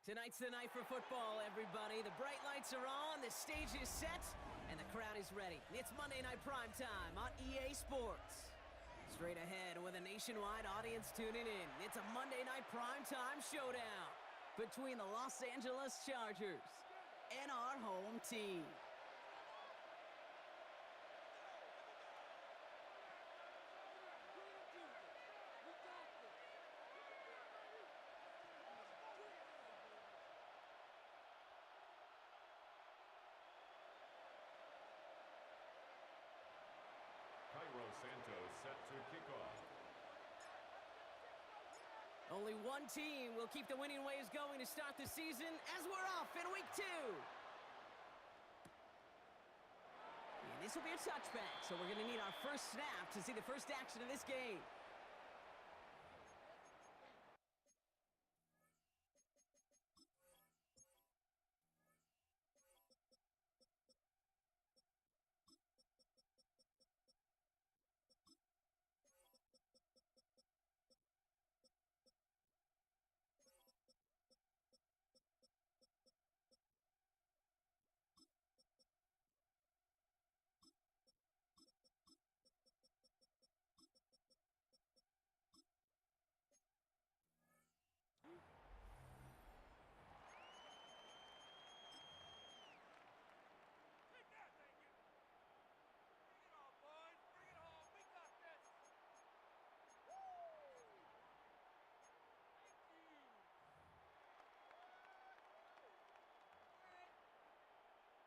Tonight's the night for football, everybody. The bright lights are on, the stage is set, and the crowd is ready. It's Monday Night Primetime on EA Sports. Straight ahead with a nationwide audience tuning in, it's a Monday Night Primetime showdown between the Los Angeles Chargers and our home team. Cairo Santos set to kick off. Only one team will keep the winning waves going to start the season as we're off in week 2. And this will be a touchback, so we're going to need our first snap to see the first action of this game.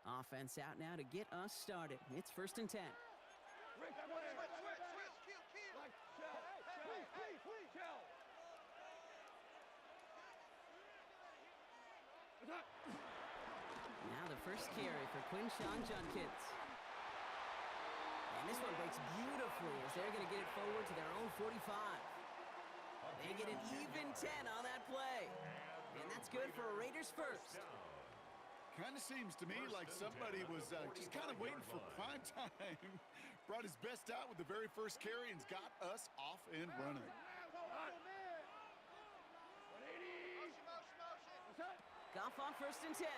Offense out now to get us started. It's 1st and 10. Now the first carry for Quinshon Judkins. And this one breaks beautifully as they're going to get it forward to their own 45. They get an even 10 on that play. And that's good for a Raiders first. Kind of seems to me like somebody was just kind of waiting for prime time. Brought his best out with the very first carry and got us off and running. Goff on 1st and 10.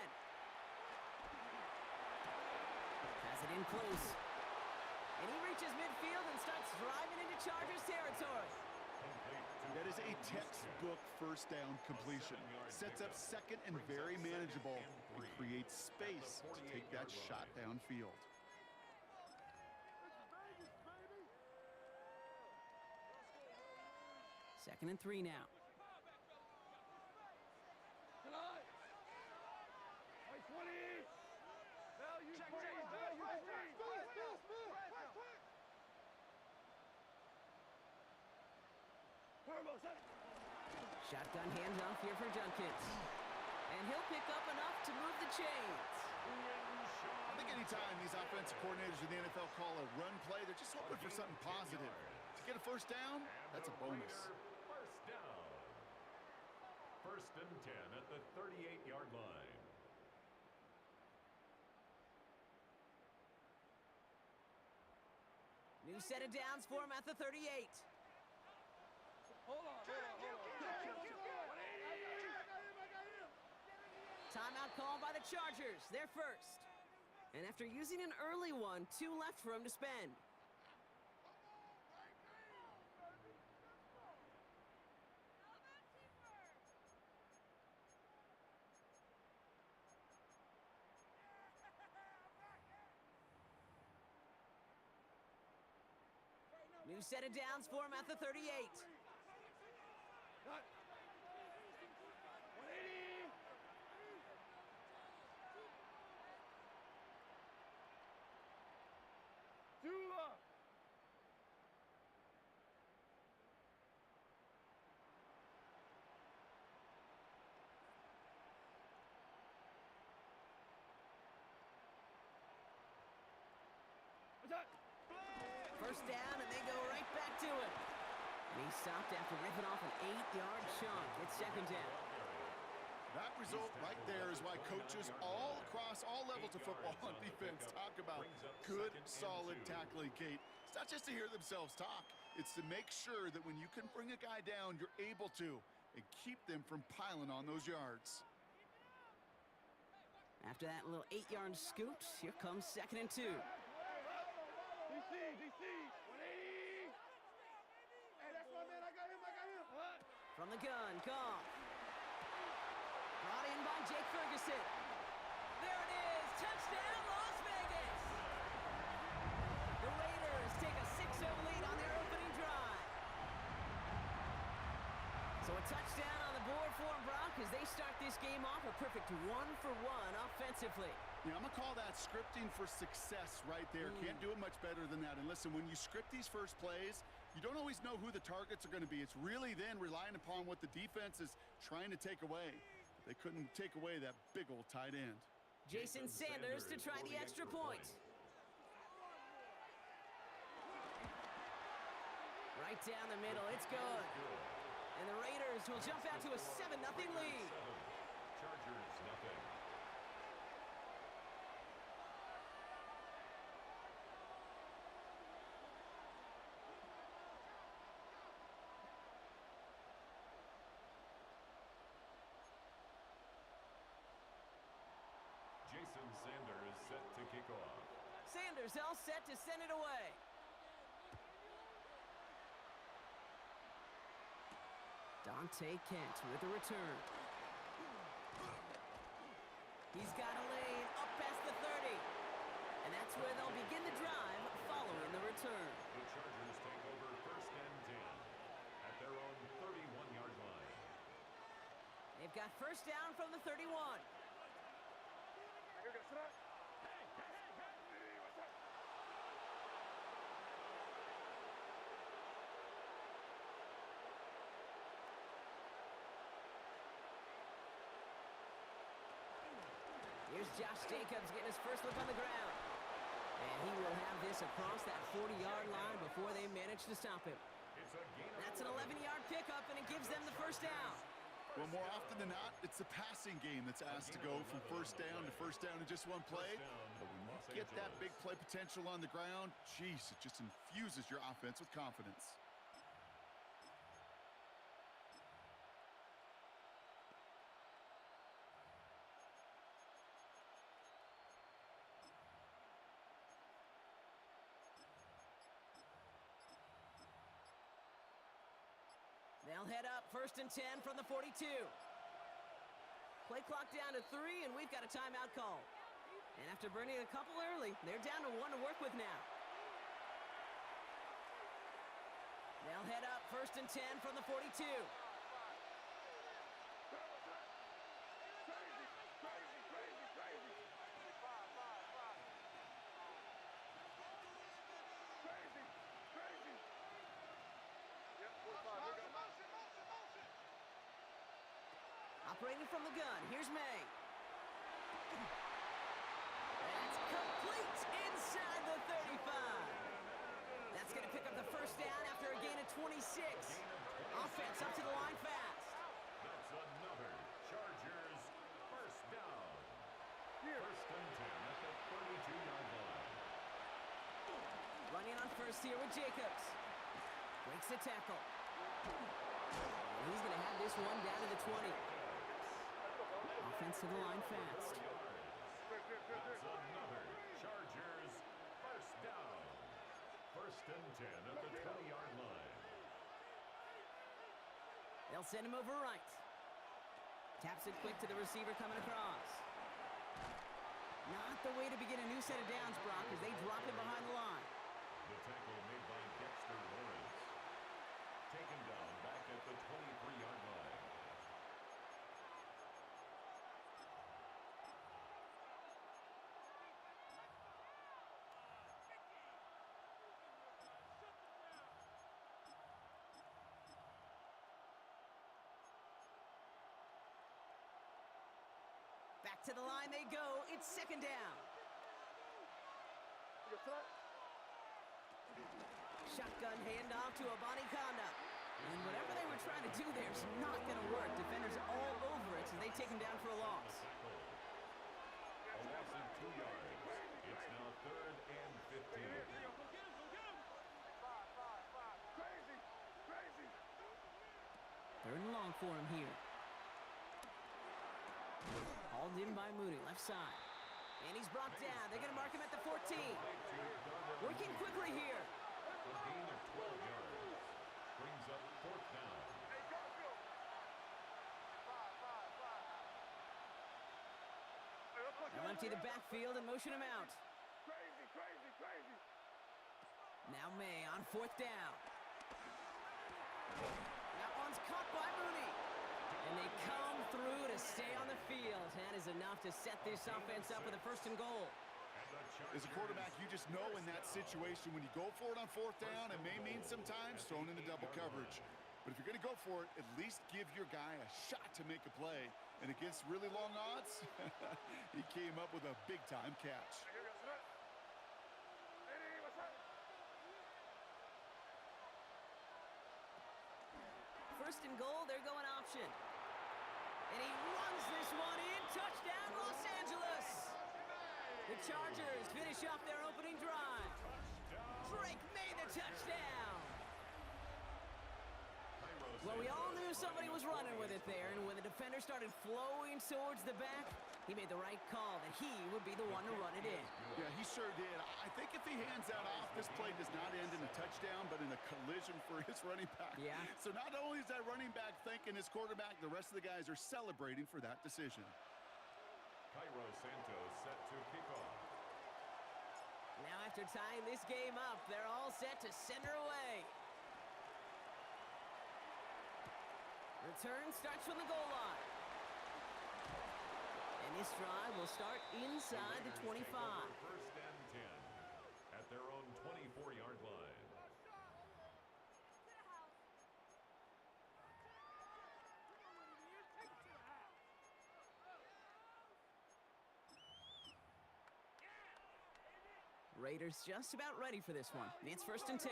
Has it in close. And he reaches midfield and starts driving into Chargers territory. That is a textbook first down completion. Sets up second and very manageable and creates space to take that shot downfield. Second and 3 now. Shotgun handoff here for Judkins. And he'll pick up enough to move the chains. I think anytime these offensive coordinators in the NFL call a run play, they're just hoping for something positive. To get a first down, that's a bonus. First down. 1st and 10 at the 38-yard line. New set of downs for him at the 38. Timeout called by the Chargers. They're first. And after using an early one, 2 left for him to spend. New set of downs for him at the 38. First down, and they go right back to it. And he stopped after ripping off an 8-yard chunk. It's 2nd down. That result right there is why coaches all across all levels of football and defense talk about good, solid tackling, Kate. It's not just to hear themselves talk. It's to make sure that when you can bring a guy down, you're able to, and keep them from piling on those yards. After that little 8-yard scoot, here comes 2nd and 2. DC, 180. Hey, that's my man. I got him. From the gun, Goff. Brought in by Jake Ferguson. There it is. Touchdown, Las Vegas. The Raiders take a 6-0 lead on their opening drive. So a touchdown on the board for them, Brock, as they start this game off a perfect 1-for-1 offensively. Yeah, I'm going to call that scripting for success right there. Can't do it much better than that. And listen, when you script these first plays, you don't always know who the targets are going to be. It's really then relying upon what the defense is trying to take away. They couldn't take away that big old tight end. Jason Sanders to try the extra point. Right down the middle, it's good. And the Raiders will jump out to a 7-0 lead. Chargers nothing. Jason Sanders set to kick off. Sanders all set to send it away. Dante Kent with a return. He's got a lane up past the 30. And that's where they'll begin the drive following the return. The Chargers take over 1st and 10 at their own 31-yard line. They've got 1st down from the 31. Here's Josh Jacobs getting his first look on the ground. And he will have this across that 40-yard line before they manage to stop him. That's an 11-yard pickup, and it gives them the 1st down. Well, more often than not, it's the passing game that's asked to go from 1st down to 1st down in just one play. But when you get that big play potential on the ground, geez, it just infuses your offense with confidence. They'll head up 1st and 10 from the 42. Play clock down to 3, and we've got a timeout call. And after burning a couple early, they're down to 1 to work with now. They'll head up 1st and 10 from the 42. Operating from the gun, here's May. That's complete inside the 35. That's going to pick up the 1st down after a gain of 26. Offense up to the line fast. That's another Chargers 1st down. 1st and 10 at the 32-yard line. Running on 1st here with Jacobs. Breaks the tackle. And he's going to have this one down to the 20. Offense to the line fast. That's another Chargers 1st down. 1st and 10 at the 20-yard line. They'll send him over right. Taps it quick to the receiver coming across. Not the way to begin a new set of downs, Brock, as they drop him behind the line. The tackle made by Dexter Lawrence. Taken down back at the 23-yard line. Back to the line they go. It's 2nd down. Shotgun handoff to Abani Kanda. And whatever they were trying to do there is not going to work. Defenders all over it, so they take him down for a loss. A loss of 2 yards. It's now 3rd and 15. Third and long for him here. Hauled in by Mooney, left side. And he's brought down. They're going to mark him at the 14. Working quickly here. A gain of 12 yards. Brings up fourth down. They'll empty the backfield and motion him out. Crazy. Now May on fourth down. That one's caught by Mooney. And they come through to stay on the field. That is enough to set this offense up with a first and goal. As a quarterback, you just know in that situation when you go for it on fourth down, it may mean sometimes thrown into double coverage. But if you're going to go for it, at least give your guy a shot to make a play. And against really long odds, he came up with a big-time catch. First and goal, they're going option. And he runs this one in. Touchdown, Los Angeles! The Chargers finish off their opening drive. Drake made the touchdown. Well, we all knew somebody was running with it there, and when the defender started flowing towards the back, he made the right call that he would be the one to run it in. Yeah, he sure did. I think if he hands that off, this play does not end in a touchdown, but in a collision for his running back. Yeah. So not only is that running back thanking his quarterback, the rest of the guys are celebrating for that decision. Cairo Santos set to kick off. Now after tying this game up, they're all set to send her away. Return starts from the goal line. And this drive will start inside the 25. First and 10 at their own 24-yard line. Raiders just about ready for this one. It's first and 10.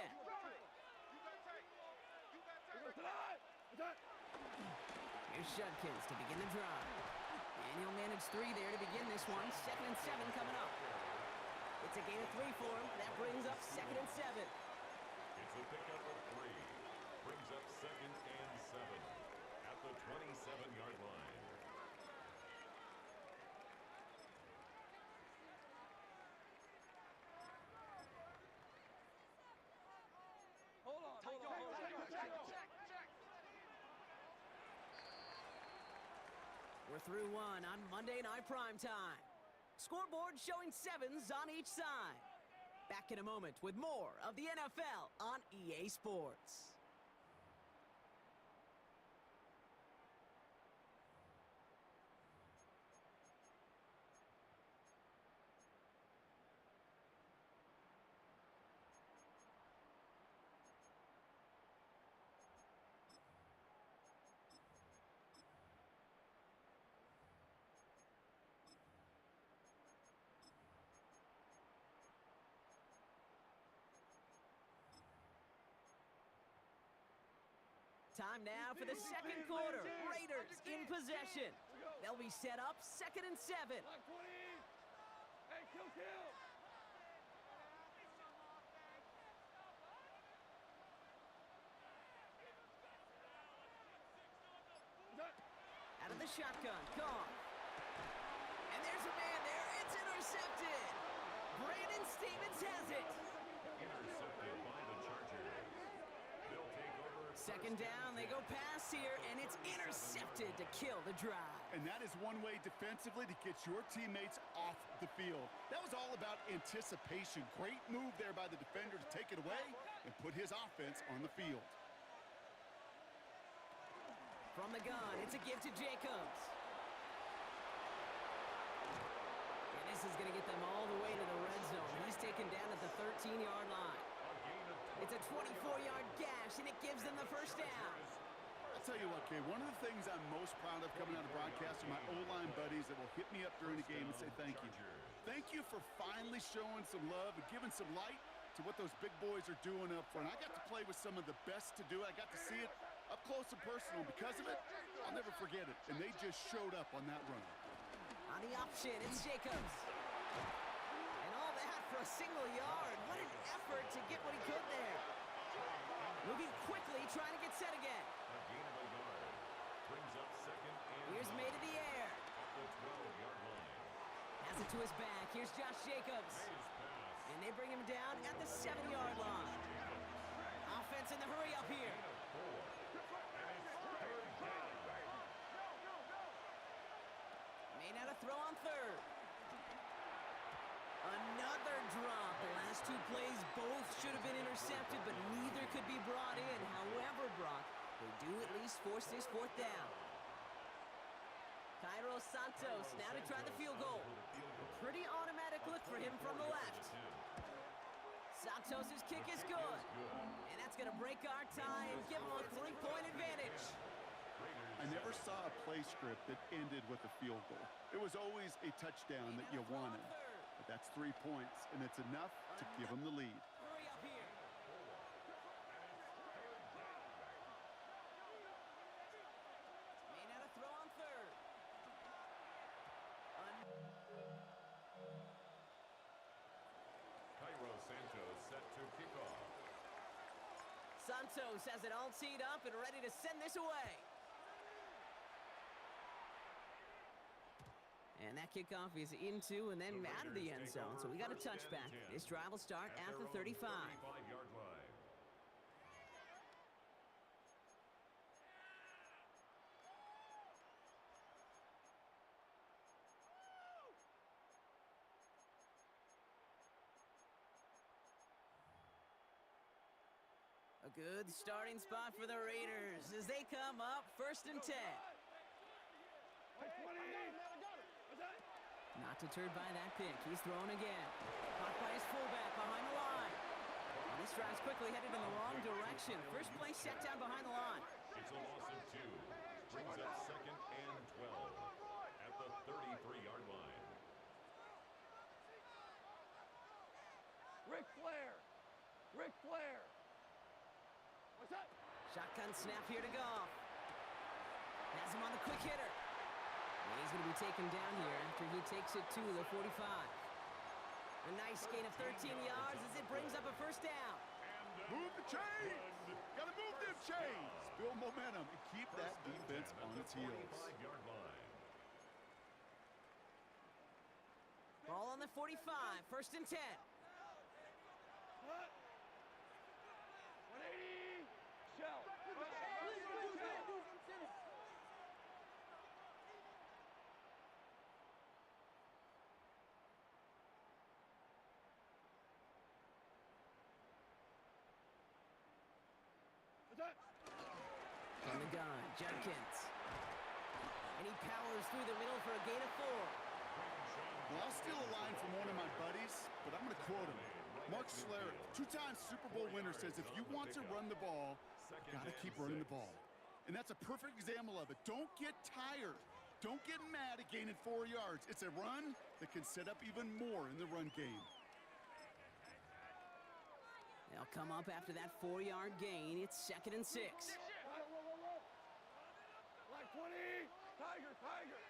Here's Judkins to begin the drive. And he'll manage 3 there to begin this one. Second and 7 coming up. It's a gain of 3 for him. That brings up second and 7. It's a pickup of 3. Brings up second and 7 at the 27-yard line. We're through one on Monday Night Primetime. Scoreboard showing 7s on each side. Back in a moment with more of the NFL on EA Sports. Time now for the second quarter. Raiders in possession. They'll be set up second and 7. Hey, kill. Out of the shotgun, gone. And there's a man there. It's intercepted. Brandon Stevens has it. Intercepted by the Chargers. They'll take over. Second down, they go pass here, and it's intercepted to kill the drive. And that is one way defensively to get your teammates off the field. That was all about anticipation. Great move there by the defender to take it away and put his offense on the field. From the gun, it's a give to Jacobs. And this is going to get them all the way to the red zone. He's taken down at the 13-yard line. It's a 24-yard gash, and it gives them the first down. I'll tell you what, Kay, one of the things I'm most proud of coming out of broadcast are my O-line buddies that will hit me up during the game and say thank you. Thank you for finally showing some love and giving some light to what those big boys are doing up front. I got to play with some of the best to do it. I got to see it up close and personal. Because of it, I'll never forget it. And they just showed up on that run. On the option, it's Jacobs. And all that for a single yard. What an effort to get what he could there. Moving quickly, trying to get set again. A gain of a yard. Brings up second and Here's May to the air. the 12-yard line. Has it to his back. Here's Josh Jacobs. Nice pass. And they bring him down at the 7-yard line. Offense in the hurry up here. May not have throw on third. Another drop. The last two plays both should have been intercepted, but neither could be brought in. However, Brock, they do at least force this fourth down. Cairo Santos now to try the field goal. A pretty automatic look for him from the left. Santos' kick is good. And that's going to break our tie and give him a 3-point advantage. I never saw a play script that ended with a field goal. It was always a touchdown that you wanted. But that's 3 points, and it's enough to give them the lead. Hurry up here. May not have throw on third. Cairo Santos set to kick off. Santos has it all teed up and ready to send this away. And that kickoff is into and then out of the end zone. So we got a touchback. This drive will start at the 35. 35-yard line. A good starting spot for the Raiders as they come up 1st and 10. Like 20. Not deterred by that pick. He's thrown again. Caught by his fullback behind the line. And this drive's quickly headed in the wrong direction. First play set down behind the line. It's a loss of 2. Brings up 2nd and 12 at the 33-yard line. Ric Flair. Ric Flair. What's that? Shotgun snap here to Goff. Has him on the quick hitter. And he's going to be taken down here after he takes it to the 45. A nice gain of 13 yards as it brings up a first down. Move the chains! Gotta move them chains! Build momentum and keep that defense on its heels. 45-yard line. Ball on the 45, 1st and 10. What? 180. Shell. From the gun, Judkins. And he powers through the middle for a gain of 4. Well, I'll steal a line from one of my buddies, but I'm going to quote him. Mark Schlereth, 2-time Super Bowl winner, says if you want to run the ball, you got to keep running the ball. And that's a perfect example of it. Don't get tired. Don't get mad at gaining 4 yards. It's a run that can set up even more in the run game. They'll come up after that 4-yard gain. It's 2nd and 6. Like 20. Tiger, Tiger.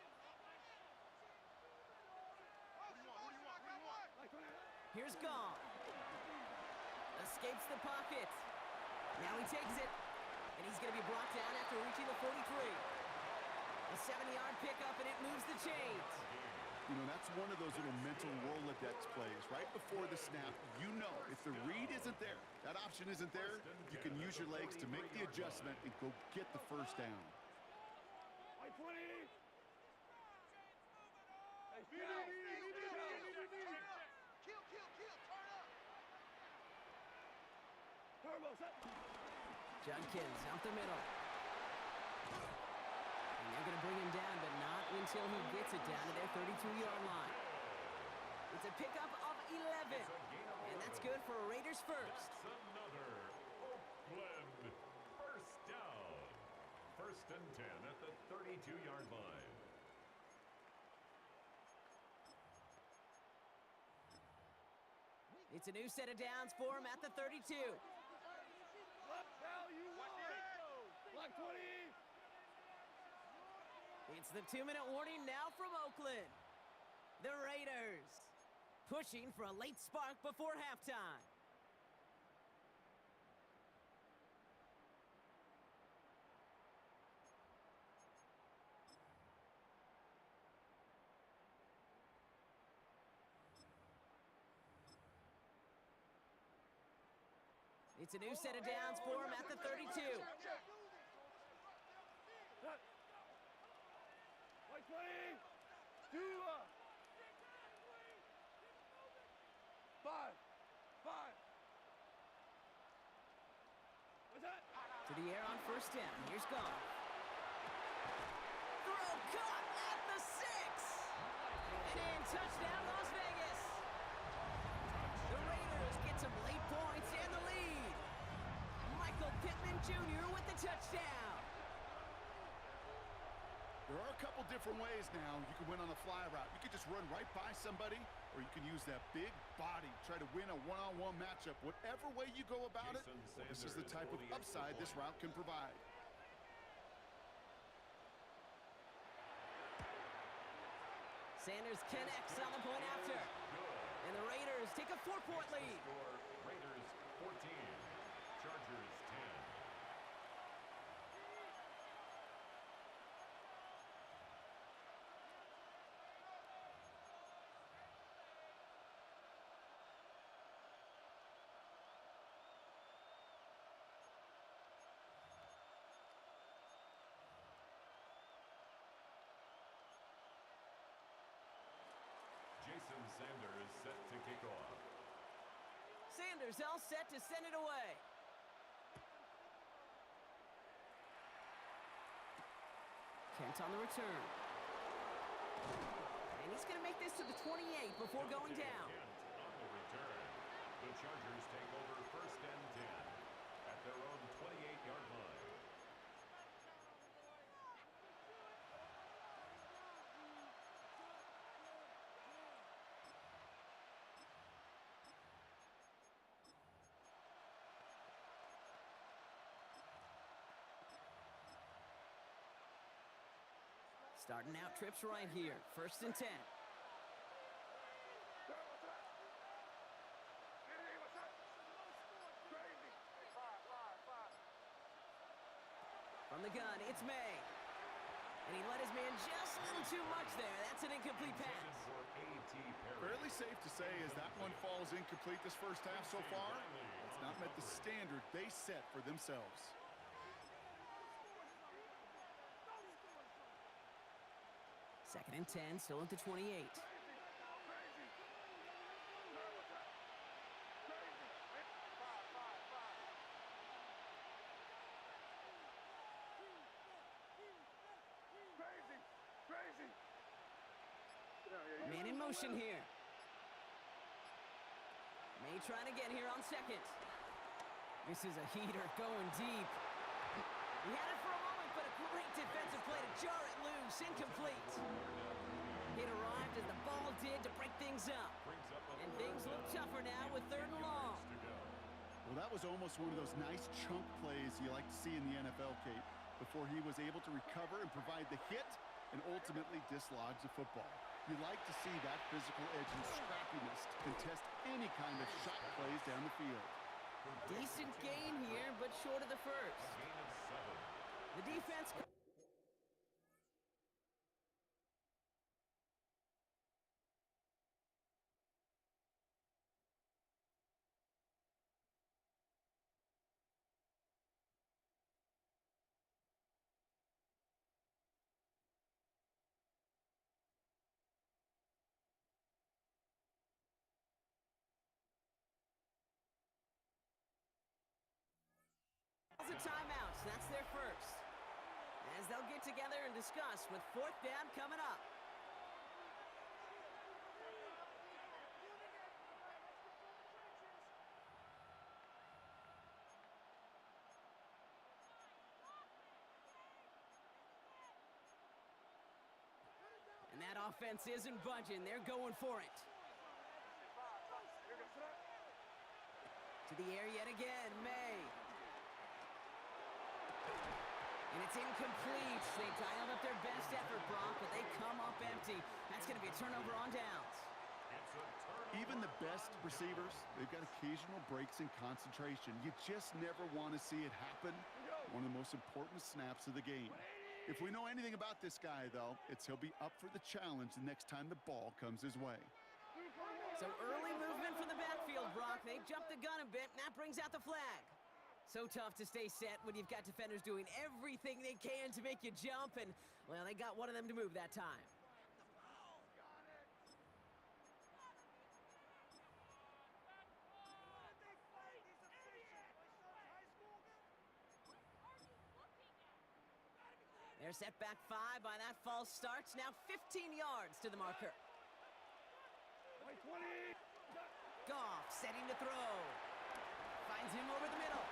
Like 20. Here's Goff. Escapes the pocket. Now he takes it. And he's going to be brought down after reaching the 43. A 7-yard pickup, and it moves the chains. You know, that's one of those little mental Rolodex plays. Right before the snap, you know if the read isn't there, that option isn't there, you can use your legs to make the adjustment and go get the first down. Like 20. Hey, Turbo, set. Judkins out the middle. And they're going to bring him down, but not until he gets it down to their 32-yard line. It's a pickup of 11. And that's good for a Raiders first. That's another Oakland first down. 1st and 10 at the 32-yard line. It's a new set of downs for him at the 32. Left value one. Like 20. It's the 2-minute warning now from Oakland. The Raiders pushing for a late spark before halftime. It's a new set of downs for him at the 32. White 20. 2. 5. 5. What's that? To the air on first down. Here's Goff. Throw caught at the 6. And in, touchdown Las Vegas. The Raiders get some late points and the lead. Michael Pittman Jr. with the touchdown. There are a couple different ways now. You can win on a fly route. You can just run right by somebody, or you can use that big body, try to win a one-on-one matchup. Whatever way you go about it, this is the type of upside this route can provide. Sanders connects on the point after. And the Raiders take a 4-point lead. Raiders 14, Chargers 10. Jason Sanders set to kick off. Sanders all set to send it away. Kent on the return. And he's going to make this to the 28 before going down. Kent on the return. The Chargers take over first and 10 at their own 28-yard line. Starting out trips right here. First and 10. From the gun, it's May. And he let his man just a little too much there. That's an incomplete pass. For A.T. Perry. Fairly safe to say as that one falls incomplete this first half so far. It's not met the standard they set for themselves. Second and 10, still at the 28. Man in motion here. May trying to get here on second. This is a heater going deep. He had it for a moment, but a great defensive play to jar it loose. Incomplete. It arrived as the ball did to break things up. And things look tougher now with third and long. Well, that was almost one of those nice chunk plays you like to see in the NFL, Kate, before he was able to recover and provide the hit and ultimately dislodge the football. You like to see that physical edge and scrappiness to contest any kind of shot plays down the field. Decent gain here, but short of the first. The defense... The timeouts, that's their first. As they'll get together and discuss with fourth down coming up. And that offense isn't budging. They're going for it. To the air yet again, May. And it's incomplete. They dialed up their best effort, Brock, but they come up empty. That's going to be a turnover on downs. Even the best receivers, they've got occasional breaks in concentration. You just never want to see it happen. One of the most important snaps of the game. If we know anything about this guy, though, it's he'll be up for the challenge the next time the ball comes his way. So early movement from the backfield, Brock. They jumped the gun a bit. Now that brings out the flag. So tough to stay set when you've got defenders doing everything they can to make you jump, and, well, they got one of them to move that time. They're set back 5 by that false start. Now 15 yards to the marker. White 20. Goff setting to throw. Finds him over the middle.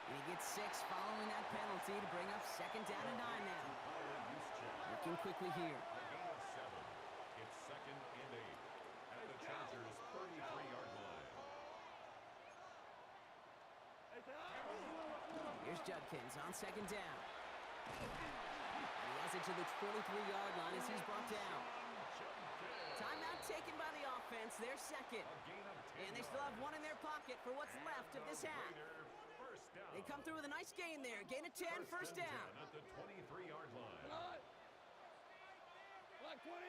And he gets 6 following that penalty to bring up 2nd down and 9 now. Looking quickly here. A gain of 7. It's 2nd and 8 at the Chargers' 33-yard line. Here's Judkins on 2nd down. And he has it to the 23-yard line as he's brought down. Timeout taken by the offense, their 2nd. And they still have 1 in their pocket for what's left of this half. They come through with a nice gain there. Gain of 10, first down. At the 23-yard line. Black 20.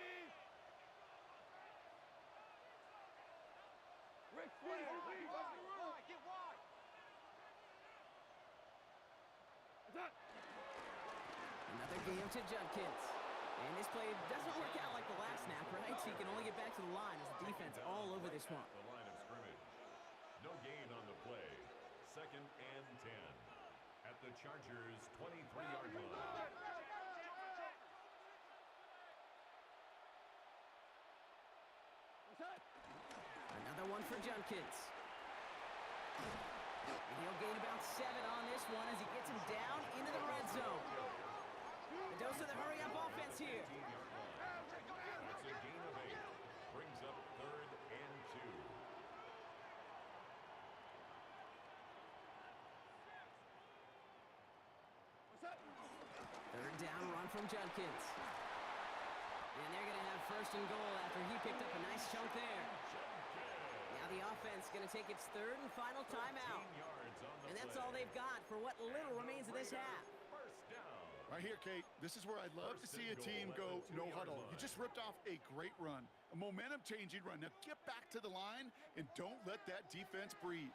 Rick Flair. Get wide. Done. Another game to Judkins. And this play doesn't work out like the last snap, right? So he can only get back to the line as the defense all over this one. The line of scrimmage. No gain on the play. 2nd and 10 at the Chargers' 23-yard line. Another one for Judkins. And he'll gain about 7 on this one as he gets him down into the red zone. The dose of the hurry-up offense here. 18-yard line. It's a gain of 8. Brings up 3rd and 2. Third down run from Judkins. And they're going to have 1st and goal after he picked up a nice chunk there. Now the offense going to take its 3rd and final timeout. And that's all they've got for what little remains of this half. Right here, Kate, this is where I'd love to see a team go no huddle. You just ripped off a great run, a momentum-changing run. Now get back to the line and don't let that defense breathe.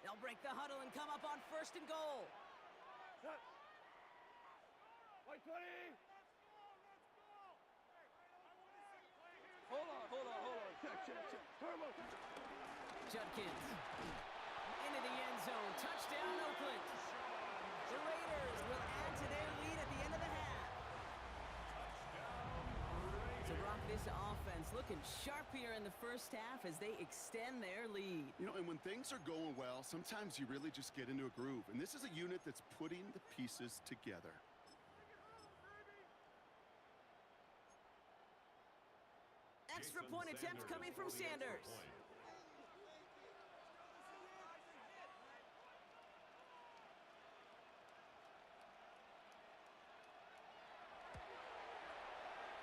They'll break the huddle and come up on 1st and goal. White 20. Hold on. Check. Turbo. Judkins. Into the end zone. Touchdown, Oakland. The Raiders will add to their lead at the end of the half. So, Brock, this offense looking sharp here in the first half as they extend their lead. You know, and when things are going well, sometimes you really just get into a groove. And this is a unit that's putting the pieces together. Extra point attempt coming from Sanders.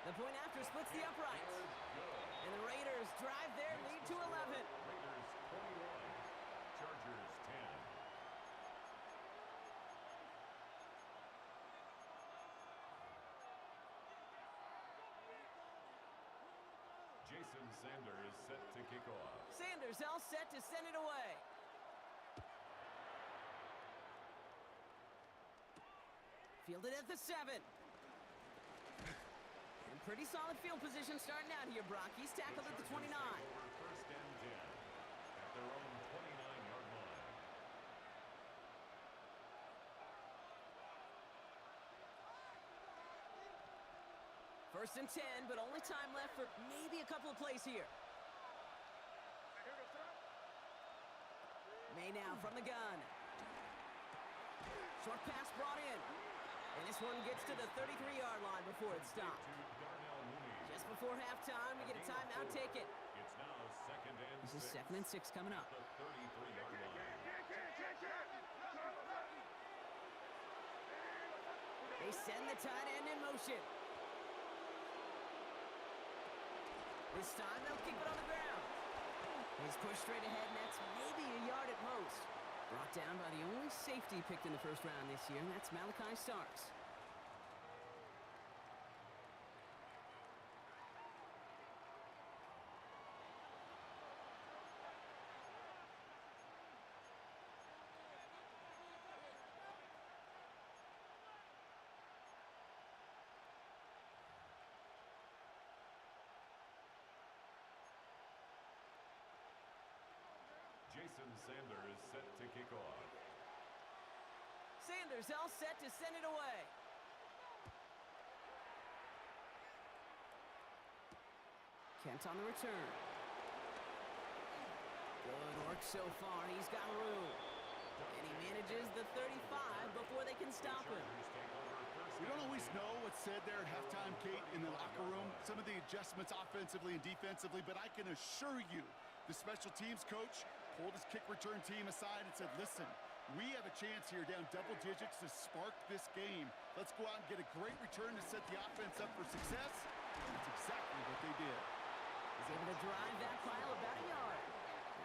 The point after splits the uprights. And the Raiders drive their lead to 11. Raiders 21, Chargers 10. Jason Sanders set to kick off. Sanders all set to send it away. Fielded at the 7. And pretty solid field position starting out here, Brock. He's tackled at the 29. Over 1st and 10 at their own 29-yard line. First and 10, but only time left for maybe a couple of plays here. May now from the gun. Short pass brought in. And this one gets to the 33-yard line before it stopped. Just before halftime, we get a timeout taken. It's now 2nd and 6. This is 2nd and 6 coming up. The 33-yard line. They send the tight end in motion. This time they'll keep it on the ground. He's pushed straight ahead, and that's maybe a yard at most. Brought down by the only safety picked in the first round this year, and that's Malachi Starks. Jason Sanders set to kick off. Sanders all set to send it away. Kent on the return. Good work so far. He's got room. And he manages the 35 before they can stop him. We don't always know what's said there at halftime, Kate, in the locker room. Some of the adjustments offensively and defensively, but I can assure you the special teams coach pulled his kick return team aside and said, listen, we have a chance here down double digits to spark this game. Let's go out and get a great return to set the offense up for success. And that's exactly what they did. He's able to drive that pile about a yard.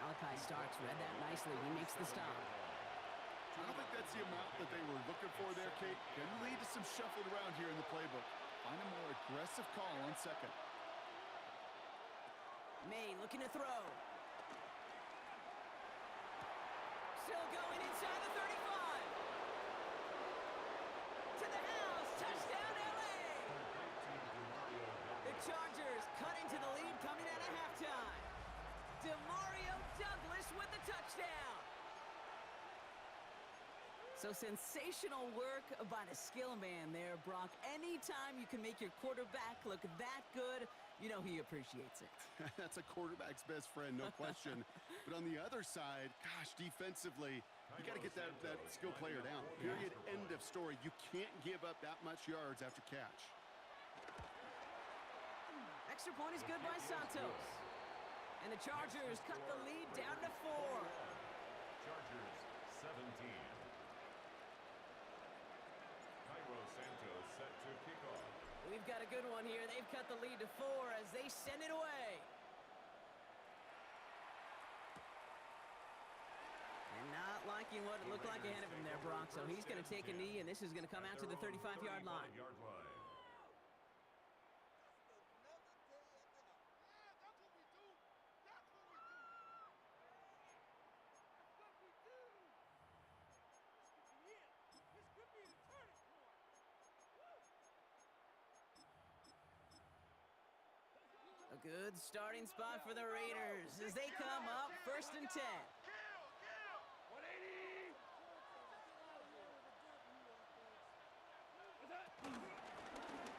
Malachi Starks read that nicely. He makes the stop. I don't think that's the amount that they were looking for there, Kate. Can lead to some shuffled around here in the playbook. Find a more aggressive call on second. Maine looking to throw. Still going inside the 35. To the house. Touchdown, LA. The Chargers cut into the lead coming out of halftime. Demario Douglas with the touchdown. So sensational work by the skill man there, Brock. Anytime you can make your quarterback look that good, you know he appreciates it. That's a quarterback's best friend, no question. But on the other side, gosh, defensively, you got to get that skill player down. Period, end of story. You can't give up that much yards after catch. Extra point is good by Santos. And the Chargers cut the lead down to 4. Chargers 17. Santos set to kick off. We've got a good one here. They've cut the lead to 4 as they send it away. And not liking what it looked like ahead of him there, Brock. So he's going to take a knee, and this is going to come out to the 35-yard line. A good starting spot for the Raiders as they come up 1st and 10. 180.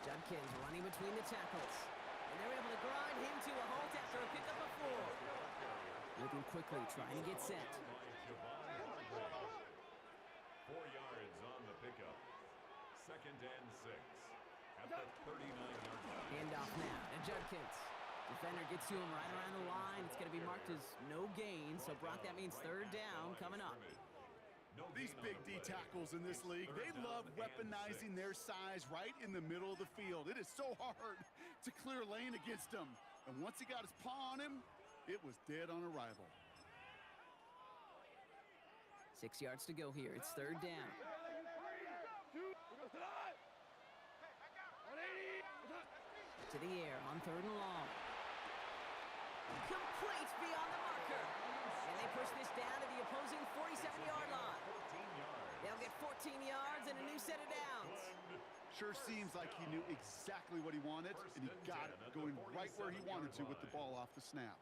Judkins running between the tackles. And they're able to grind him to a halt after a pickup of 4. Moving quickly, trying to get set. 4 yards on the pickup. 2nd and 6 at the 39-yard line. Handoff now to Judkins. Defender gets to him right around the line. It's going to be marked as no gain. So, Brock, that means 3rd down coming up. These big D tackles in this league, they love weaponizing their size right in the middle of the field. It is so hard to clear lane against him. And once he got his paw on him, it was dead on arrival. 6 yards to go here. It's 3rd down. To the air on 3rd and long. Complete beyond the marker. And they push this down to the opposing 47-yard line. They'll get 14 yards and a new set of downs. Sure seems like he knew exactly what he wanted, and he got it, going right where he wanted to with the ball off the snap.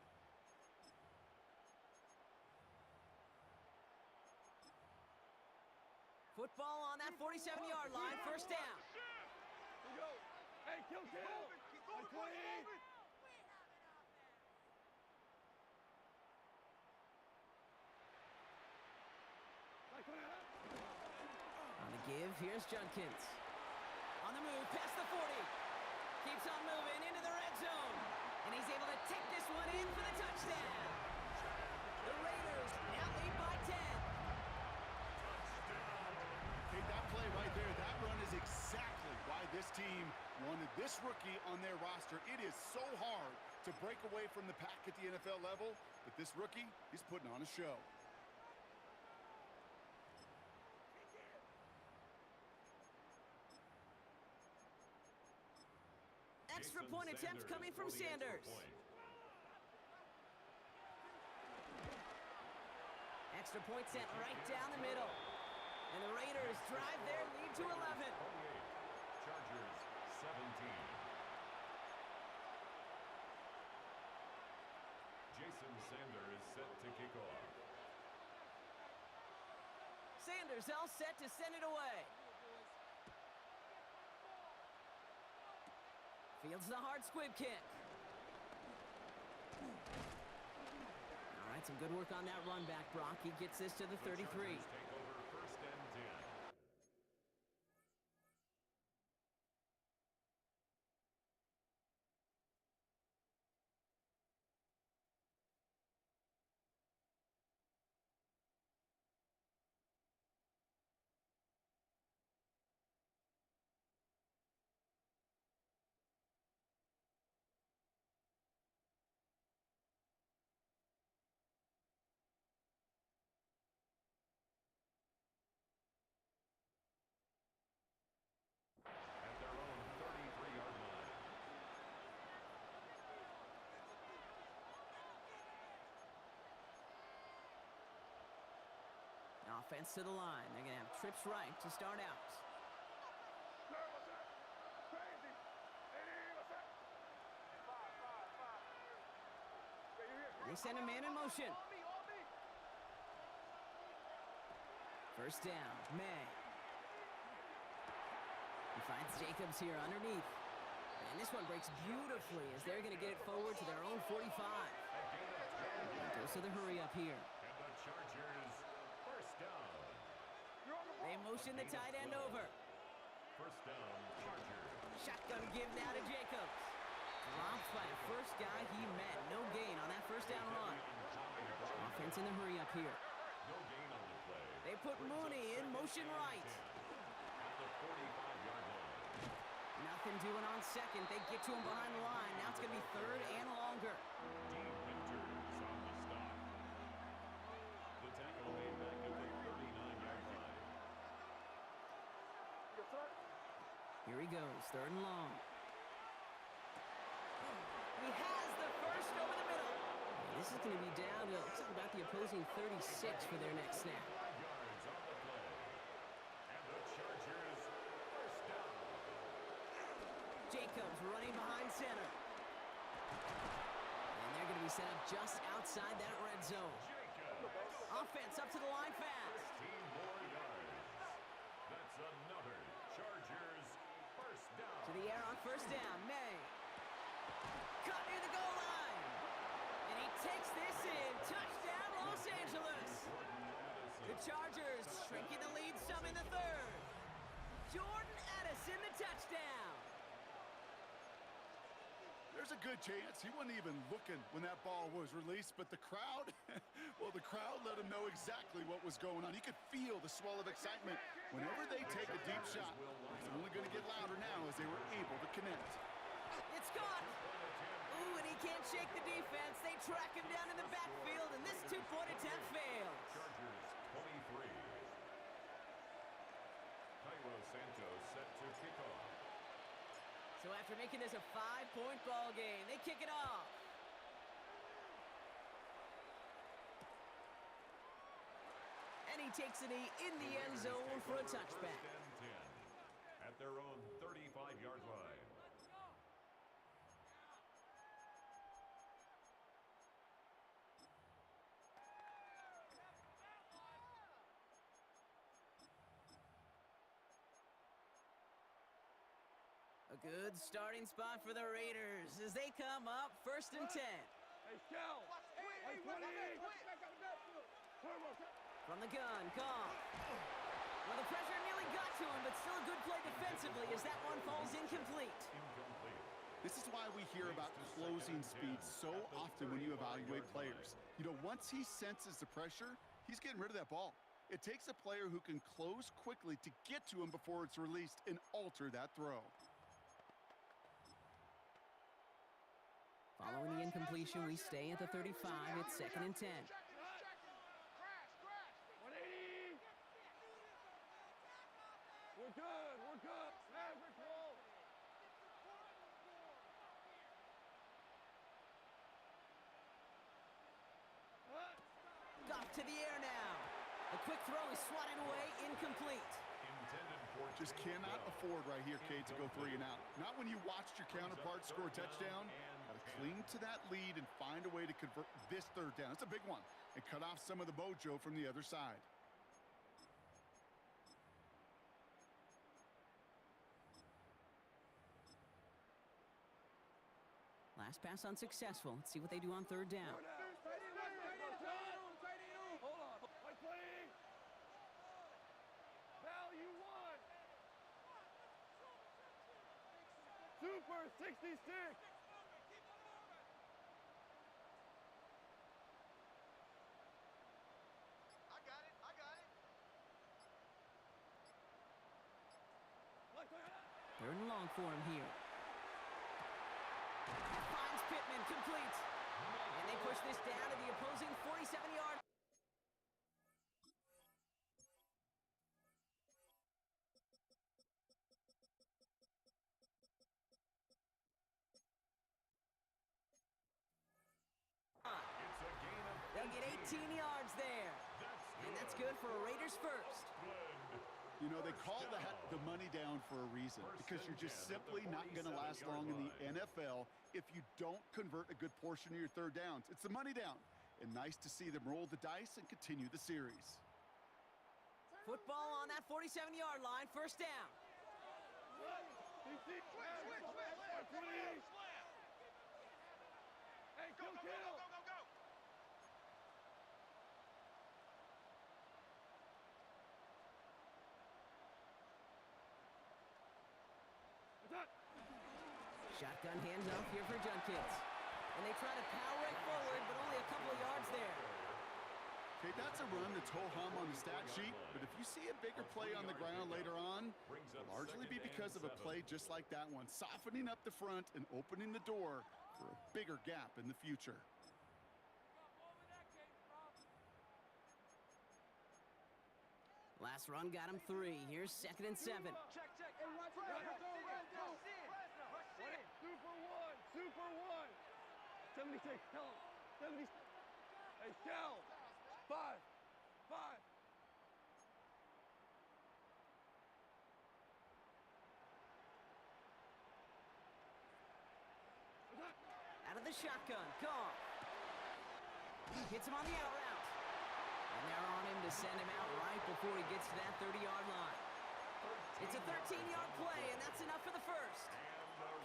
Football on that 47-yard line, 1st down. Hey, kill. 20. On the give, here's Judkins. On the move, past the 40. Keeps on moving into the red zone. And he's able to take this one in for the touchdown. The Raiders now lead by 10. Okay, that play right there, that run is exactly why this team wanted this rookie on their roster. It is so hard to break away from the pack at the NFL level, but this rookie, he's putting on a show. Extra point attempt coming from Sanders. Extra point sent right down the middle. And the Raiders drive their lead to 11. Chargers 17. Jason Sanders set to kick off. Sanders all set to send it away. Fields the hard squib kick. All right, some good work on that run back, Brock. He gets this to the 33. Take over first and 10. At their own 33-yard line. Offense to the line. They're going to have trips right to start out. Crazy. What's that? They send a man in motion. On me. First down, May. He finds Jacobs here underneath. And this one breaks beautifully as they're going to get it forward to their own 45. Goes to the hurry up here. And the Chargers, first down. They motion the tight end over. First down, Chargers. Shotgun give now to Jacobs. Dropped by the first guy he met. No gain on that first down run. Offense in the hurry up here. No gain on the play. They put Mooney in motion right. At the 45-yard line. Nothing doing on second. They get to him behind the line. Now it's going to be third and longer. Dean Winters on the stop. The tackle made back at the 39-yard line. Here he goes, third and long. He has the first over the middle. And this is going to be down to looks like about the opposing 36 for their next snap. 5 yards on the play. And the Chargers, first down. Jacobs running behind center. And they're going to be set up just outside that red zone. Jacobs, Offense up to the line fast. 15 more yards. That's another Chargers, first down. To the air on first down, May. Cut near the goal line. And he takes this in. Touchdown, Los Angeles. The Chargers shrinking the lead some in the third. Jordan Addison, the touchdown. There's a good chance he wasn't even looking when that ball was released, but the crowd, well, the crowd let him know exactly what was going on. He could feel the swell of excitement. Whenever they take a deep shot, it's only going to get louder now as they were able to connect. It's caught. Ooh, and he can't shake the defense. They track him down in the backfield, and this two-point attempt fails. Chargers, 23. Cairo Santos set to kick off. So after making this a 5-point ball game, they kick it off. And he takes a knee in the end zone for a touchback. First and 10 at their own 35-yard line. A good starting spot for the Raiders as they come up first and 10. Hey, Scal. Hey, 20. From the gun, Goff. Well, the pressure nearly got to him, but still a good play defensively as that one falls incomplete. Incomplete. This is why we hear about closing speed so often when you evaluate players. You know, once he senses the pressure, he's getting rid of that ball. It takes a player who can close quickly to get to him before it's released and alter that throw. Following the incompletion, we stay at the 35. It's second and 10. 180. We're good. Snap control. Goff to the air now. A quick throw is swatted away, incomplete. Intended for Just cannot afford right here, Cade, to go 3 and out. Not when you watched your counterpart score a touchdown. Got to cling to that lead and find a way to convert this third down. It's a big one. And cut off some of the mojo from the other side. Last pass unsuccessful. Let's see what they do on third down. Hold on. Like playing. Value one. Super 66. Third and long for him here. Finds Pittman, complete. And they push this down to the opposing 47-yard. It's a gain of They'll get 18 yards there. And that's good for a Raiders first. You know, they call that the money down for a reason, because you're just simply not going to last long in the NFL if you don't convert a good portion of your third downs. It's the money down, and nice to see them roll the dice and continue the series. Football on that 47-yard line, first down. Hey, go, kill. Shotgun handoff here for Judkins. And they try to power it forward, but only a couple of yards there. Okay, that's a run that's ho-hum on the stat sheet, but if you see a bigger play on the ground later on, it'll largely be because of a play just like that one, softening up the front and opening the door for a bigger gap in the future. Last run got him 3. Here's 2nd and 7. Check. Hey, watch it. Super one. 76. Tell him. 70. Hey, Shell. 5. Out of the shotgun, Goff. Hits him on the out route. And they're on him to send him out right before he gets to that 30-yard line. It's a 13-yard play, and that's enough for the first.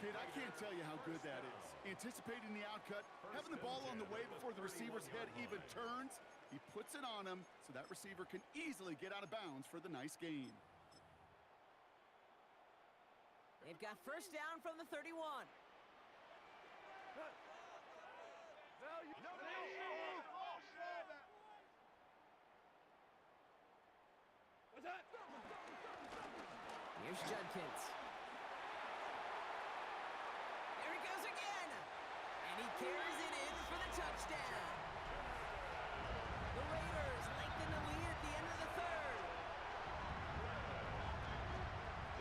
Kid, I can't tell you how good that is. Anticipating the outcut, having the ball on the way before the receiver's head even turns, he puts it on him so that receiver can easily get out of bounds for the nice gain. They've got first down from the 31. What's that? Here's Judkins. There he goes again. And he carries it in for the touchdown. The Raiders lengthen the lead at the end of the third.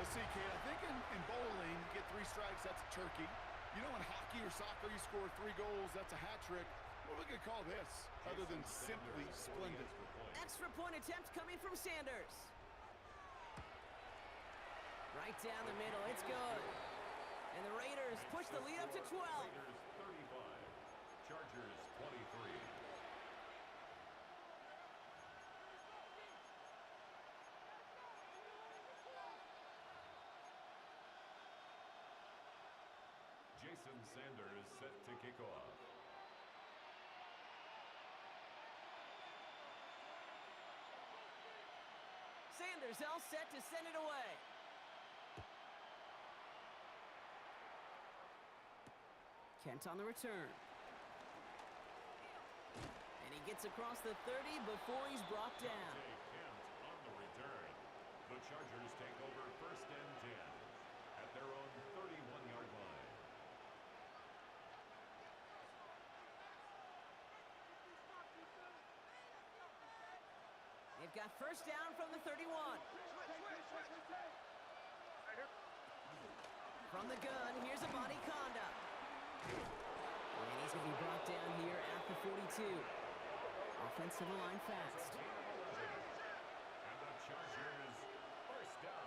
Let's see, kid, I think in bowling, you get 3 strikes, that's a turkey. You know, in hockey or soccer, you score 3 goals, that's a hat trick. What are we going to call this, other than simply splendid? Extra point attempt coming from Sanders. Right down the middle, it's good. And the Raiders push the lead up to 12. Raiders 35, Chargers 23. Jason Sanders set to kick off. Sanders all set to send it away. Kent on the return. And he gets across the 30 before he's brought down. Kent on the return. The Chargers take over first and 10 at their own 31-yard line. They've got first down from the 31. From the gun, here's a body Conda. And he's going to be brought down here at the 42. Offensive line fast. And the Chargers first down.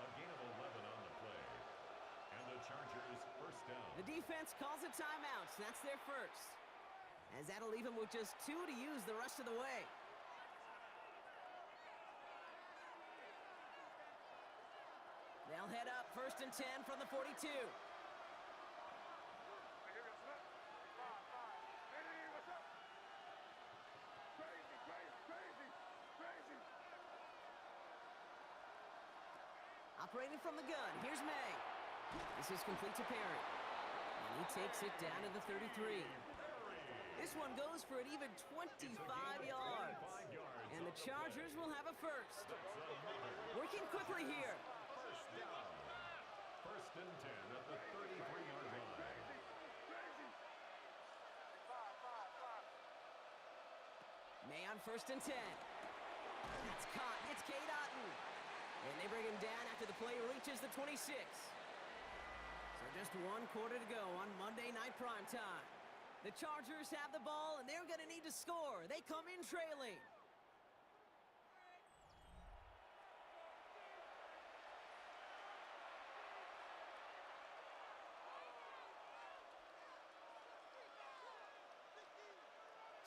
A gain of 11 on the play. And the Chargers first down. The defense calls a timeout, so that's their first. As that'll leave them with just 2 to use the rest of the way. They'll head up first and 10 from the 42. operating from the gun. Here's May. This is complete to Perry. And he takes it down to the 33. This one goes for an even 25 yards. And the Chargers will have a first. Working quickly here. First down. First and 10 at the 33-yard line. May on first and 10. That's caught. It's Cade Otton. And they bring him down after the play reaches the 26. So just one quarter to go on Monday Night Primetime. The Chargers have the ball, and they're going to need to score. They come in trailing.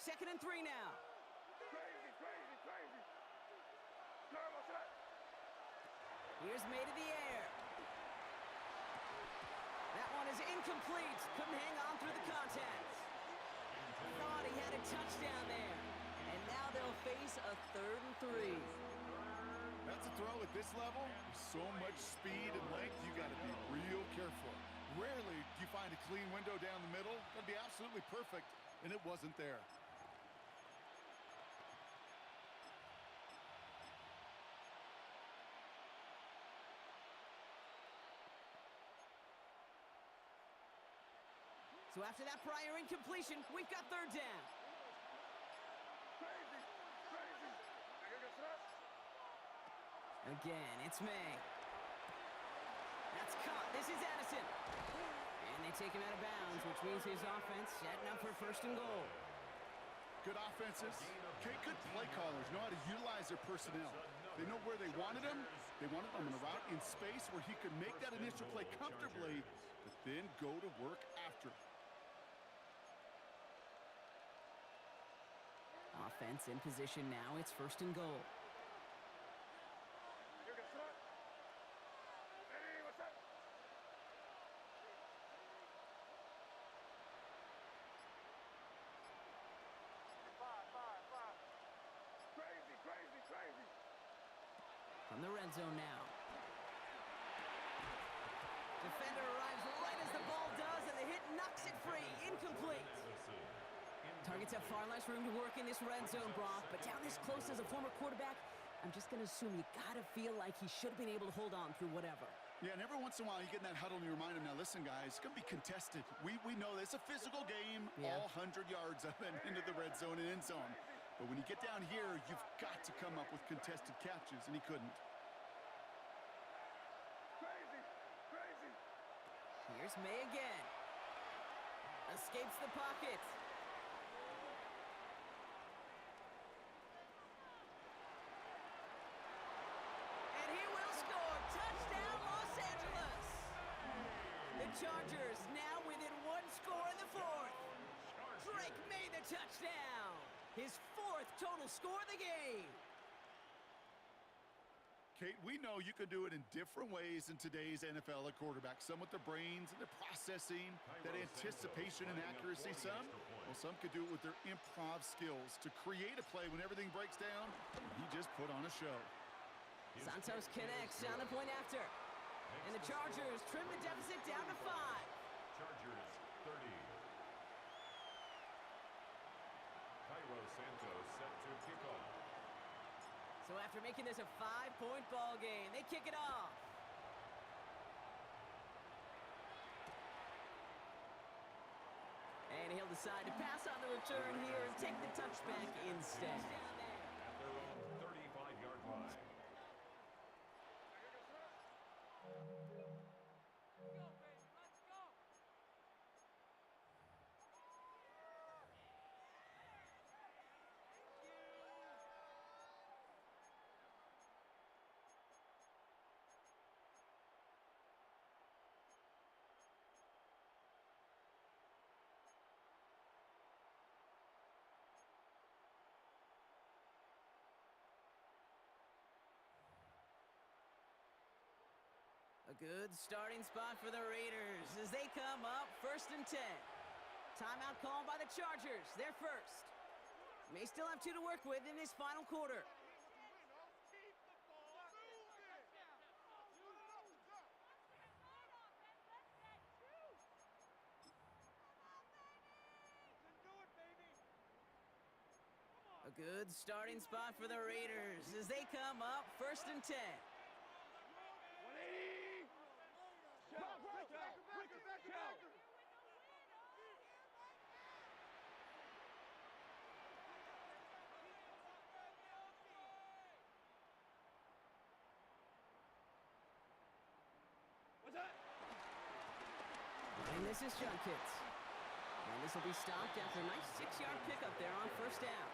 Second and 3 now. Crazy, crazy, crazy. Turbo set. Here's May to the air. That one is incomplete. Couldn't hang on through the contact. Thought he had a touchdown there. And now they'll face a 3rd and 3. That's a throw at this level. So much speed and length, you got to be real careful. Rarely do you find a clean window down the middle. That'd be absolutely perfect, and it wasn't there. So after that prior incompletion, we've got 3rd down. Crazy, crazy. Again, it's May. That's caught. This is Addison. And they take him out of bounds, which means his offense setting up for 1st and goal. Good offenses. Okay, good play callers know how to utilize their personnel. They know where they wanted him. They wanted him in a route in space where he could make that initial play comfortably, but then go to work after. Offense in position now. It's 1st and goal. Crazy, crazy, crazy. From the red zone now. Defender arrives right as the ball does, and the hit knocks it free. Incomplete. Targets have far less room to work in this red zone, Brock, but down this close as a former quarterback, I'm just going to assume you got to feel like he should have been able to hold on through whatever. Yeah, and every once in a while you get in that huddle and you remind him, now listen, guys, it's going to be contested. We know this. It's a physical game, all 100 yards up and into the red zone and end zone. But when you get down here, you've got to come up with contested catches, and he couldn't. Crazy, crazy. Here's May again. Escapes the pocket. And he will score. Touchdown, Los Angeles. The Chargers now within 1 score in the 4th. Drake May the touchdown. His 4th total score of the game. Kate, we know you can do it in different ways in today's NFL at quarterback. Some with the brains and the processing, that anticipation and accuracy. Some could do it with their improv skills to create a play when everything breaks down. He just put on a show. Santos connects on the point after. And the Chargers trim the deficit down to 5. Chargers 30. Cairo Santos set to kick off. So after making this a 5-point ball game, they kick it off. And he'll decide to pass on the return here and take the touchback instead. At their own 35-yard line. A good starting spot for the Raiders as they come up 1st and 10. Timeout called by the Chargers. They're first. May still have 2 to work with in this final quarter. Good starting spot for the Raiders as they come up 1st and 10. 180. Shot. Back out. What's that? And this is Junkins. And this will be stopped after a nice 6-yard pickup there on 1st down.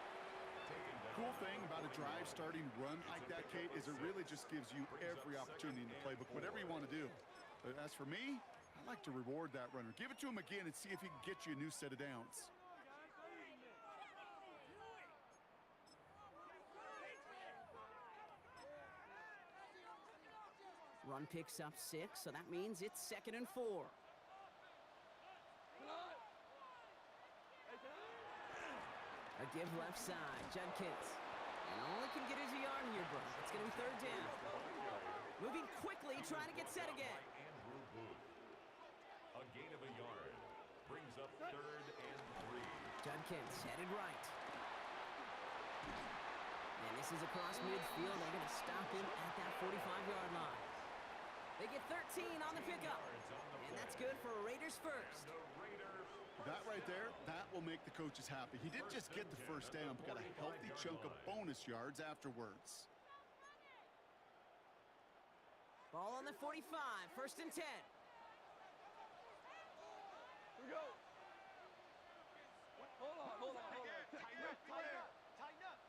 Cool thing about a drive starting run like that, Kate, is it really just gives you every opportunity in the playbook, whatever you want to do. But as for me, I like to reward that runner. Give it to him again and see if he can get you a new set of downs. Run picks up 6, so that means it's 2nd and 4. A give left side, Judkins. And all he can get is a yard here, bro. It's going to be 3rd down. Moving quickly, trying to get set again. Andrew Booth. A gain of a yard. Brings up 3rd and 3. Judkins headed right. And this is across midfield. They're going to stop him at that 45-yard line. They get 13 on the pickup. And that's good for Raiders first. That right there, that will make the coaches happy. He didn't just get the 1st down, but got a healthy chunk of bonus yards afterwards. Ball on the 45, 1st and 10. Here we go. Hold on. Tighten up.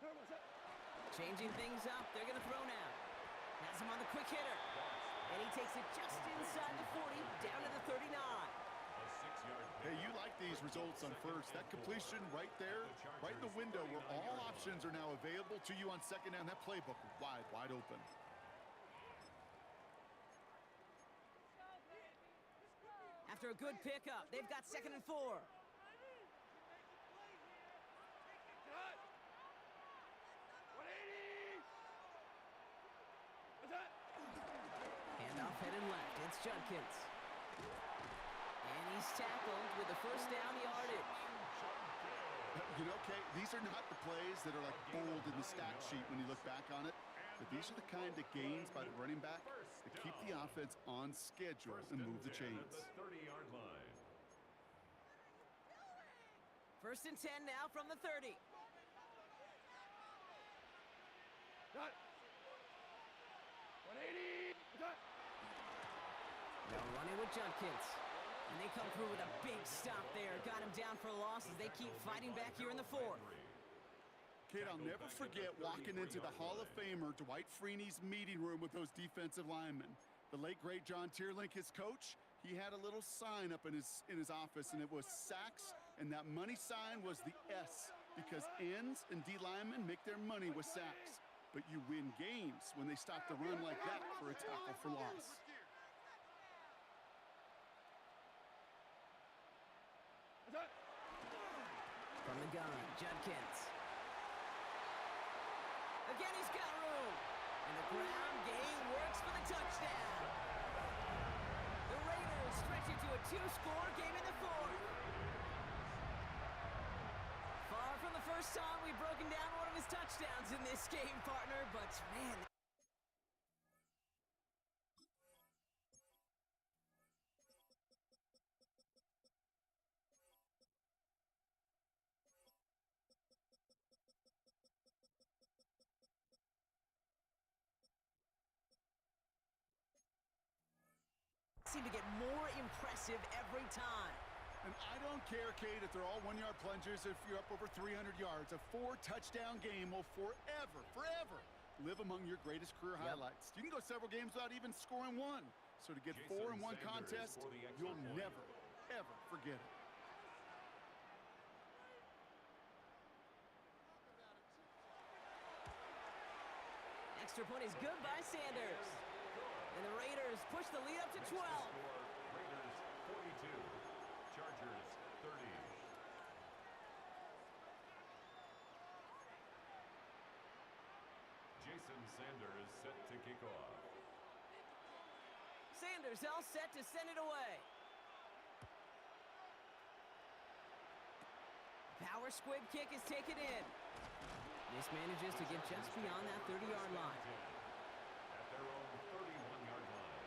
What's that? Changing things up, they're going to throw now. Has him on the quick hitter. And he takes it just inside the 40, down to the 39. Hey, you like these results on 1st. That completion right there, right in the window where all options are now available to you on 2nd down. That playbook wide open. After a good pickup, they've got 2nd and 4. Cut. 180. What's that? Handoff headed left. It's Judkins. And he's tackled with the 1st down yardage. You know, Kate, these are not the plays that are like bold in the stat sheet when you look back on it. But these are the kind of gains by the running back that keep the offense on schedule and move the chains. 30-yard line. 1st and 10 now from the 30. Cut. 180. Cut. They're running with Judkins. And they come through with a big stop there. Got him down for a loss as they keep fighting back here in the 4th. Kid, I'll never forget walking into the Hall of Famer Dwight Freeney's meeting room with those defensive linemen. The late, great John Tierlink, his coach, he had a little sign up in his office, and it was sacks, and that money sign was the S, because ends and D linemen make their money with sacks. But you win games when they stop the run like that for a tackle for loss. What's that? From the gun, Judkins. Again, he's got room. And the ground game works for the touchdown. The Raiders stretch it to a 2-score game in the 4th. Far from the first time we've broken down one of his touchdowns in this game, partner, but man... seem to get more impressive every time. And I don't care, Kate, if they're all 1-yard plungers, if you're up over 300 yards. A 4-touchdown game will forever live among your greatest career highlights. You can go several games without even scoring one. So to get 4 in one contest, you'll never, ever forget it. Extra point is good by Sanders. And the Raiders push the lead up to 12. Raiders 42, Chargers 30. Jason Sanders set to kick off. Sanders all set to send it away. Power squib kick is taken in. This manages to get just beyond that 30-yard line. At their own 31-yard line.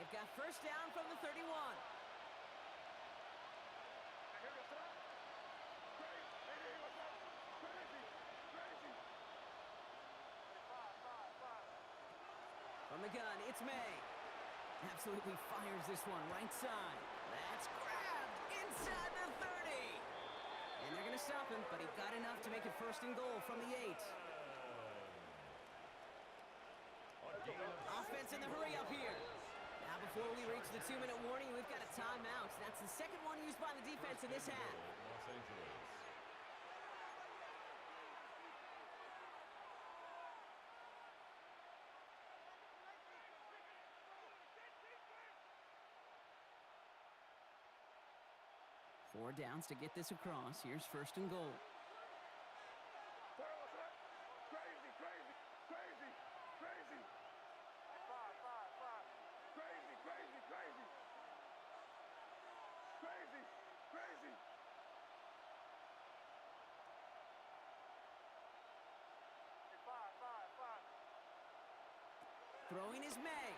They've got first down from the 31. From the gun, it's May. Absolutely fires this one right side. That's grabbed inside the 30. And they're going to stop him, but he got enough to make it first and goal from the 8. Offense in the hurry up here. Now before we reach the 2-minute warning, we've got a timeout. That's the second one used by the defense in this half. Los Angeles. Four downs to get this across. Here's first and goal. Throwing is May.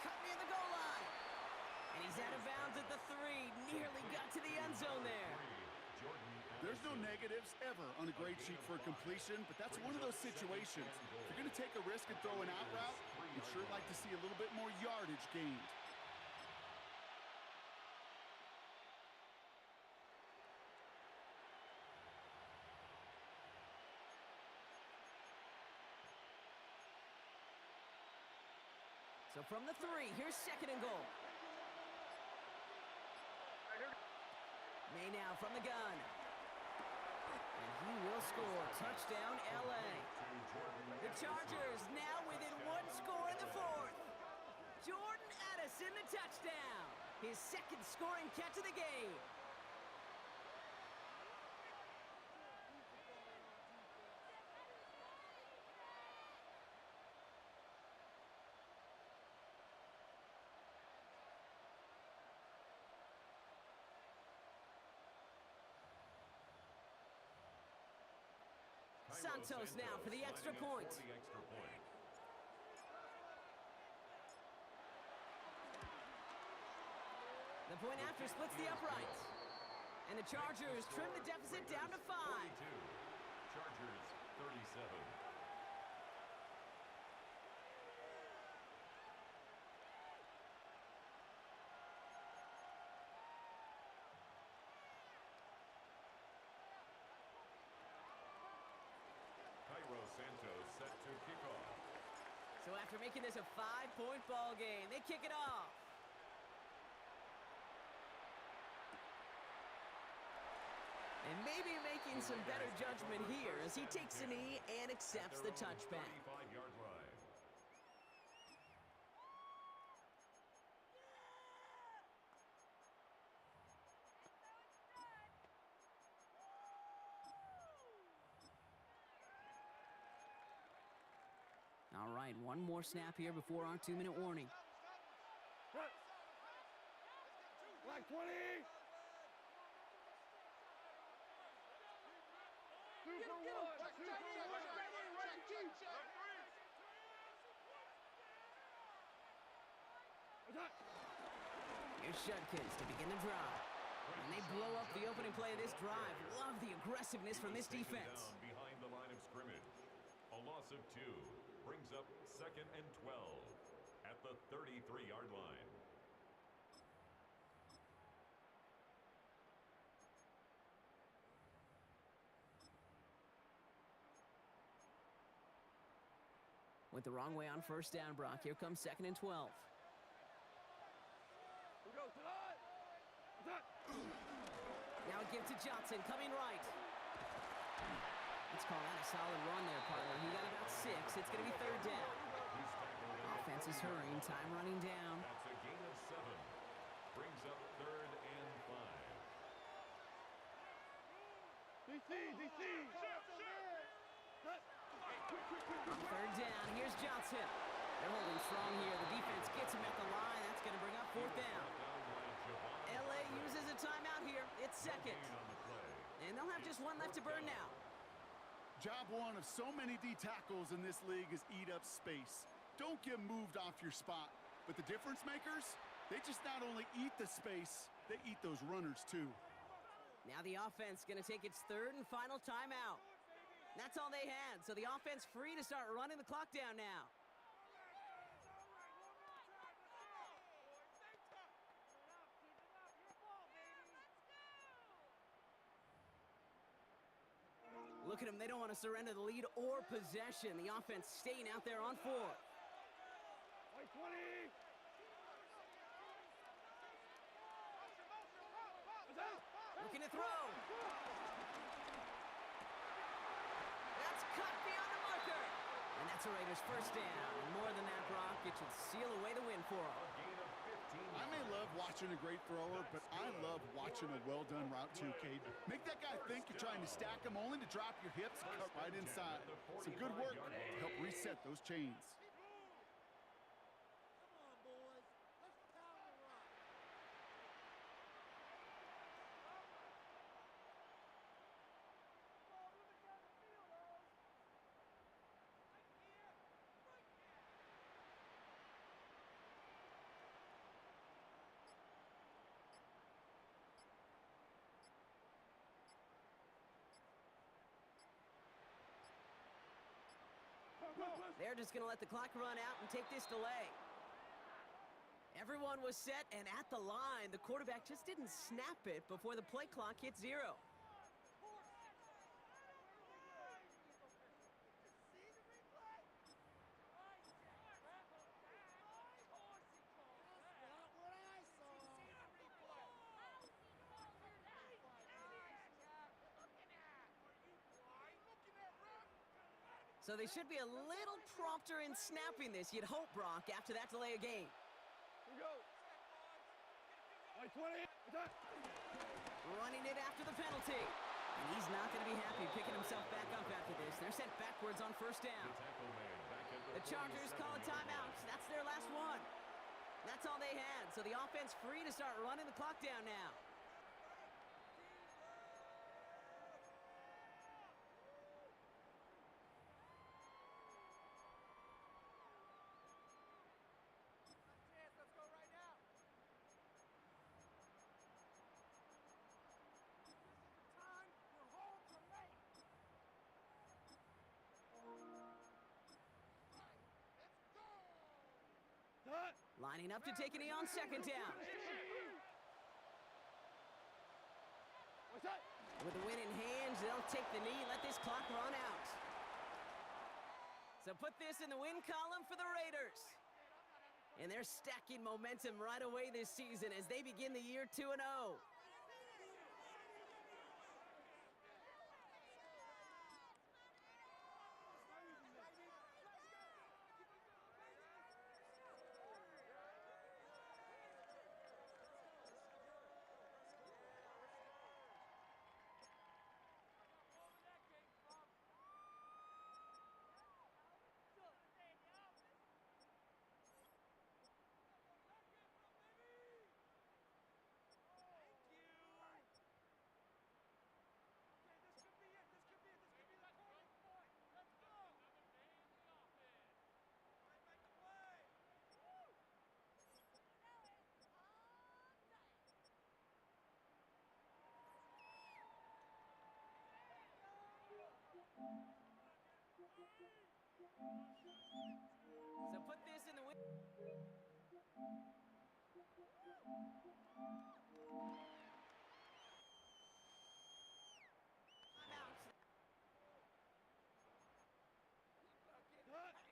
Cut near the goal line. And he's out of bounds at the 3. Nearly got to the end zone there. There's no negatives ever on a grade sheet for a completion, but that's one of those situations. If you're going to take a risk and throw an out route, you'd sure like to see a little bit more yardage gained. So from the 3, here's second and goal. May now from the gun. And he will score. Touchdown, LA. The Chargers now within one score in the 4th. Jordan Addison, the touchdown. His second scoring catch of the game. Santos now for the extra point. The point after splits the uprights. And the Chargers trim the deficit down to 5. Chargers 37. Santos set to kick off. So after making this a 5-point ball game, they kick it off. And maybe making some better judgment here as he takes a knee and accepts the touchback. 35-yard line. All right, one more snap here before our 2-minute warning. Black 20. 2 for 1. 2 for 1. Here's Judkins to begin the drive. And they blow up the opening play of this drive. Love the aggressiveness from this defense. Behind the line of scrimmage. A loss of 2. Brings up 2nd and 12 at the 33-yard line. Went the wrong way on first down, Brock. Here comes 2nd and 12. Now a give to Johnson, coming right. Let's call that a solid run there, partner. He got about 6. It's going to be 3rd down. Offense is hurrying, time running down. That's a gain of 7. Brings up 3rd and 5. DC, DC. On third down, here's Johnson. They're holding strong here. The defense gets him at the line. That's going to bring up fourth down. LA uses a timeout here. It's second. And they'll have just one left to burn now. Job one of so many D tackles in this league is eat up space. Don't get moved off your spot. But the difference makers, they just not only eat the space, they eat those runners too. Now the offense going to take its third and final timeout. That's all they had, so the offense free to start running the clock down now. Look at them, they don't want to surrender the lead or possession. The offense staying out there on fourth. White 20. Looking to throw. That's cut beyond the marker. And that's a Raiders first down. And more than that, Brock, it should seal away the win for them. I may love watching a great thrower, but I love watching a well-done route too, Cade. Make that guy think you're trying to stack him only to drop your hips and cut right inside. Some good work to help reset those chains. They're just going to let the clock run out and take this delay. Everyone was set and at the line. The quarterback just didn't snap it before the play clock hit 0. So they should be a little prompter in snapping this, you'd hope, Brock, after that delay of game. Here we go. White 20. Attack. Running it after the penalty. And he's not going to be happy picking himself back up after this. They're sent backwards on first down. The Chargers call a timeout. That's their last one. That's all they had, so the offense free to start running the clock down now. Lining up to take a knee on second down. What's that? With the win in hands, they'll take the knee, let this clock run out. So put this in the win column for the Raiders. And they're stacking momentum right away this season as they begin the year 2-0. So put this in the win.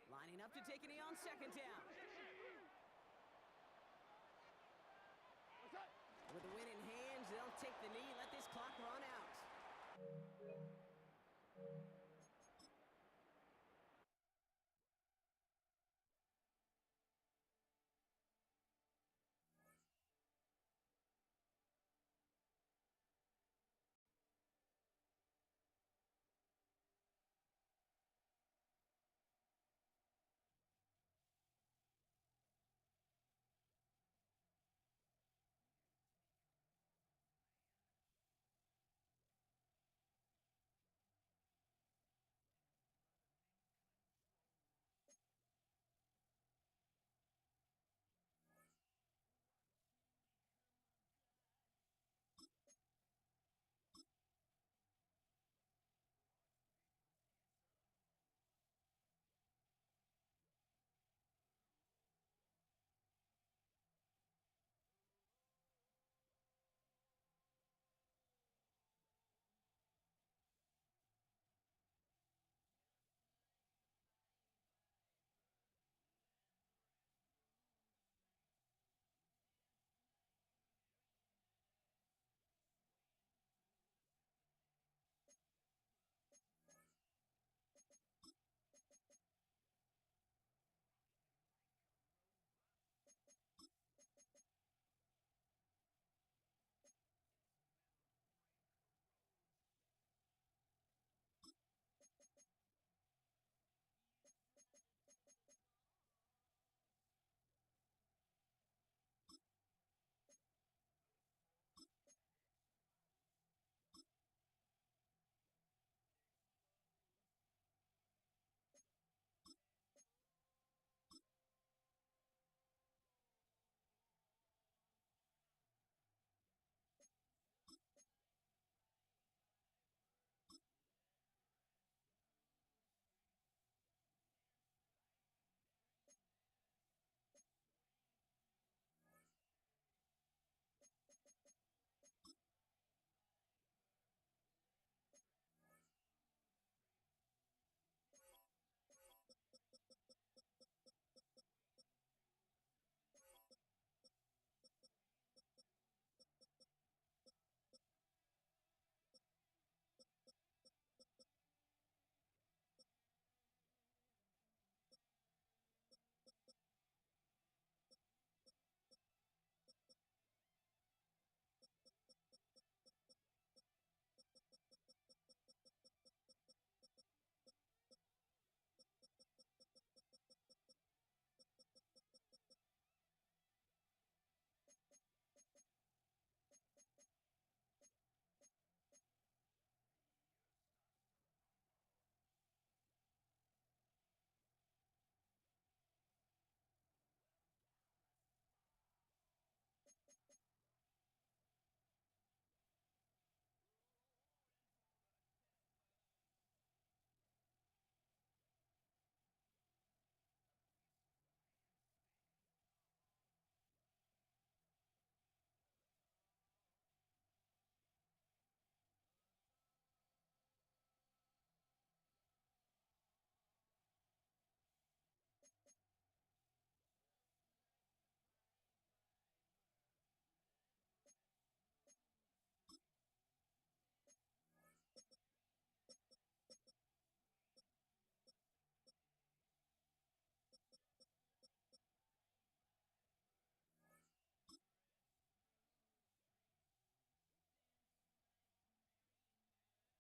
Lining up to take a knee on second down. What's that? With the win in hands, they'll take the knee, let this clock run out.